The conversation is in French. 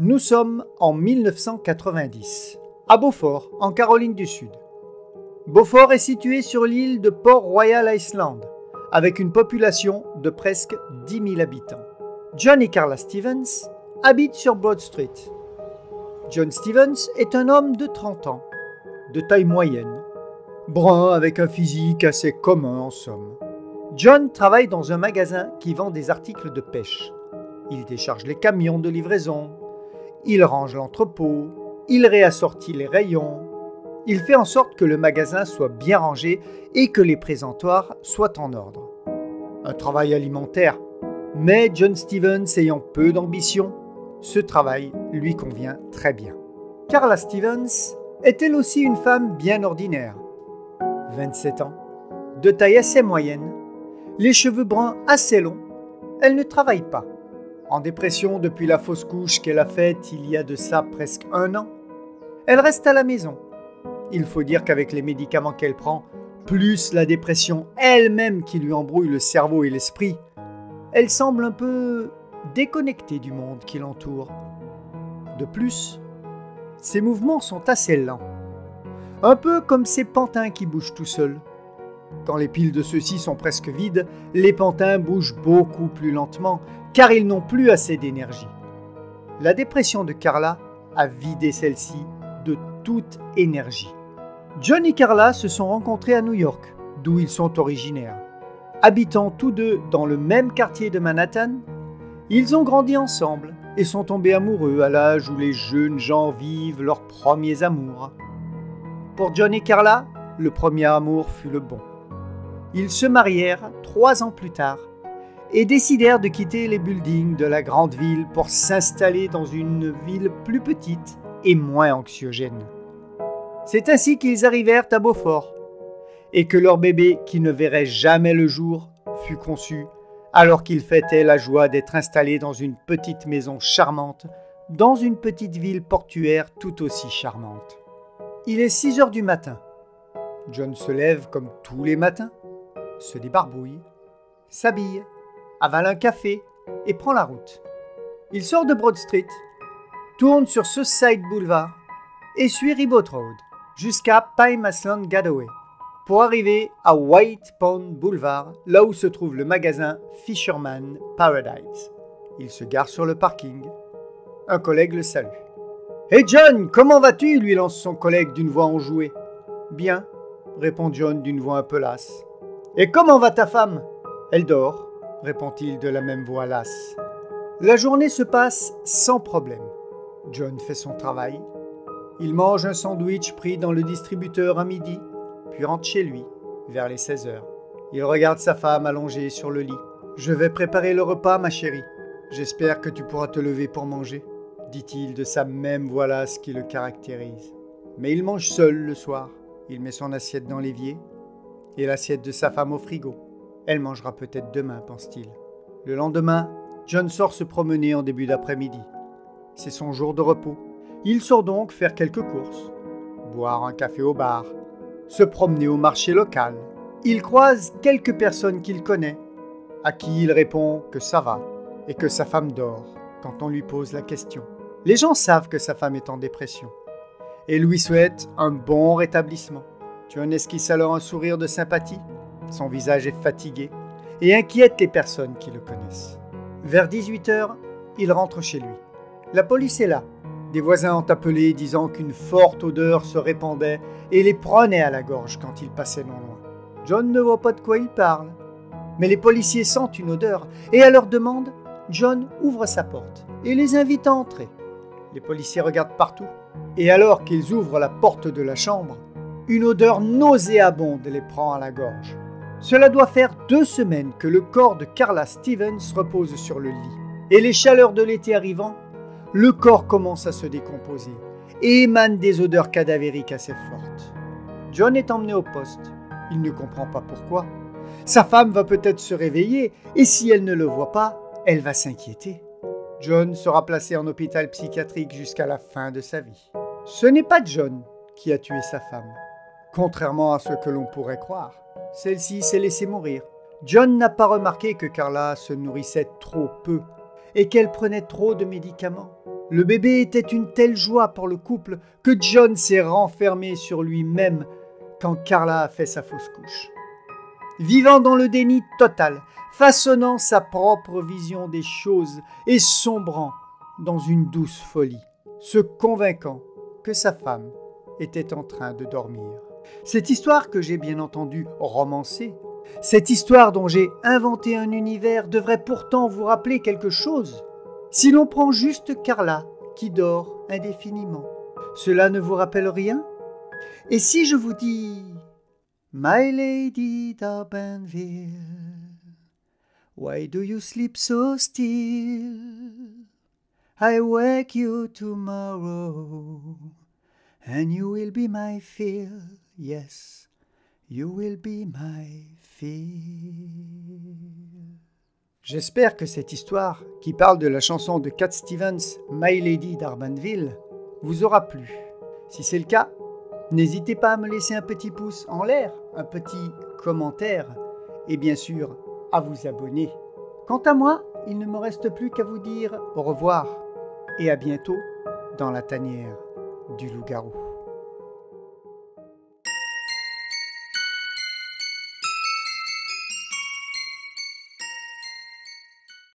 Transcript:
Nous sommes en 1990, à Beaufort, en Caroline du Sud. Beaufort est situé sur l'île de Port Royal Island, avec une population de presque 10 000 habitants. John et Carla Stevens habitent sur Broad Street. John Stevens est un homme de 30 ans, de taille moyenne, brun avec un physique assez commun en somme. John travaille dans un magasin qui vend des articles de pêche. Il décharge les camions de livraison, il range l'entrepôt, il réassortit les rayons, il fait en sorte que le magasin soit bien rangé et que les présentoirs soient en ordre. Un travail alimentaire, mais John Stevens ayant peu d'ambition, ce travail lui convient très bien. Carla Stevens est elle aussi une femme bien ordinaire. 27 ans, de taille assez moyenne, les cheveux bruns assez longs, elle ne travaille pas. En dépression depuis la fausse couche qu'elle a faite il y a de ça presque 1 an, elle reste à la maison. Il faut dire qu'avec les médicaments qu'elle prend, plus la dépression elle-même qui lui embrouille le cerveau et l'esprit, elle semble un peu déconnectée du monde qui l'entoure. De plus, ses mouvements sont assez lents, un peu comme ces pantins qui bougent tout seuls. Quand les piles de ceux-ci sont presque vides, les pantins bougent beaucoup plus lentement, car ils n'ont plus assez d'énergie. La dépression de Carla a vidé celle-ci de toute énergie. John et Carla se sont rencontrés à New York, d'où ils sont originaires. Habitant tous deux dans le même quartier de Manhattan, ils ont grandi ensemble et sont tombés amoureux à l'âge où les jeunes gens vivent leurs premiers amours. Pour John et Carla, le premier amour fut le bon. Ils se marièrent 3 ans plus tard et décidèrent de quitter les buildings de la grande ville pour s'installer dans une ville plus petite et moins anxiogène. C'est ainsi qu'ils arrivèrent à Beaufort et que leur bébé, qui ne verrait jamais le jour, fut conçu alors qu'ils fêtaient la joie d'être installés dans une petite maison charmante, dans une petite ville portuaire tout aussi charmante. Il est 6 heures du matin. John se lève comme tous les matins, se débarbouille, s'habille, avale un café et prend la route. Il sort de Broad Street, tourne sur Southside Boulevard et suit Ribaud Road jusqu'à Pine Island Gateway pour arriver à White Pond Boulevard, là où se trouve le magasin Fisherman Paradise. Il se gare sur le parking. Un collègue le salue. « Hey John, comment vas-tu » lui lance son collègue d'une voix enjouée. « Bien » répond John d'une voix un peu lasse. « Et comment va ta femme ?»« Elle dort » répond-il de la même voix lasse. La journée se passe sans problème. John fait son travail. Il mange un sandwich pris dans le distributeur à midi, puis rentre chez lui, vers les 16 heures. Il regarde sa femme allongée sur le lit. « Je vais préparer le repas, ma chérie. J'espère que tu pourras te lever pour manger, » dit-il de sa même voix lasse qui le caractérise. Mais il mange seul le soir. Il met son assiette dans l'évier et l'assiette de sa femme au frigo. Elle mangera peut-être demain, pense-t-il. Le lendemain, John sort se promener en début d'après-midi. C'est son jour de repos. Il sort donc faire quelques courses, boire un café au bar, se promener au marché local. Il croise quelques personnes qu'il connaît, à qui il répond que ça va et que sa femme dort quand on lui pose la question. Les gens savent que sa femme est en dépression et lui souhaitent un bon rétablissement. John esquisse alors un sourire de sympathie. Son visage est fatigué et inquiète les personnes qui le connaissent. Vers 18 heures, il rentre chez lui. La police est là. Des voisins ont appelé disant qu'une forte odeur se répandait et les prenait à la gorge quand ils passaient non loin. John ne voit pas de quoi il parle. Mais les policiers sentent une odeur et à leur demande, John ouvre sa porte et les invite à entrer. Les policiers regardent partout et alors qu'ils ouvrent la porte de la chambre, une odeur nauséabonde les prend à la gorge. Cela doit faire 2 semaines que le corps de Carla Stevens repose sur le lit. Et les chaleurs de l'été arrivant, le corps commence à se décomposer et émane des odeurs cadavériques assez fortes. John est emmené au poste. Il ne comprend pas pourquoi. Sa femme va peut-être se réveiller et si elle ne le voit pas, elle va s'inquiéter. John sera placé en hôpital psychiatrique jusqu'à la fin de sa vie. Ce n'est pas John qui a tué sa femme, contrairement à ce que l'on pourrait croire. Celle-ci s'est laissée mourir. John n'a pas remarqué que Carla se nourrissait trop peu et qu'elle prenait trop de médicaments. Le bébé était une telle joie pour le couple que John s'est renfermé sur lui-même quand Carla a fait sa fausse couche. Vivant dans le déni total, façonnant sa propre vision des choses et sombrant dans une douce folie, se convainquant que sa femme était en train de dormir. Cette histoire que j'ai bien entendu romancée, cette histoire dont j'ai inventé un univers devrait pourtant vous rappeler quelque chose. Si l'on prend juste Carla, qui dort indéfiniment, cela ne vous rappelle rien? Et si je vous dis « My Lady d'Arbanville, why do you sleep so still? I wake you tomorrow, and you will be my fill, yes, you will be my fill. » J'espère que cette histoire, qui parle de la chanson de Cat Stevens, My Lady d'Arbanville, vous aura plu. Si c'est le cas, n'hésitez pas à me laisser un petit pouce en l'air, un petit commentaire, et bien sûr, à vous abonner. Quant à moi, il ne me reste plus qu'à vous dire au revoir, et à bientôt dans la tanière du loup-garou.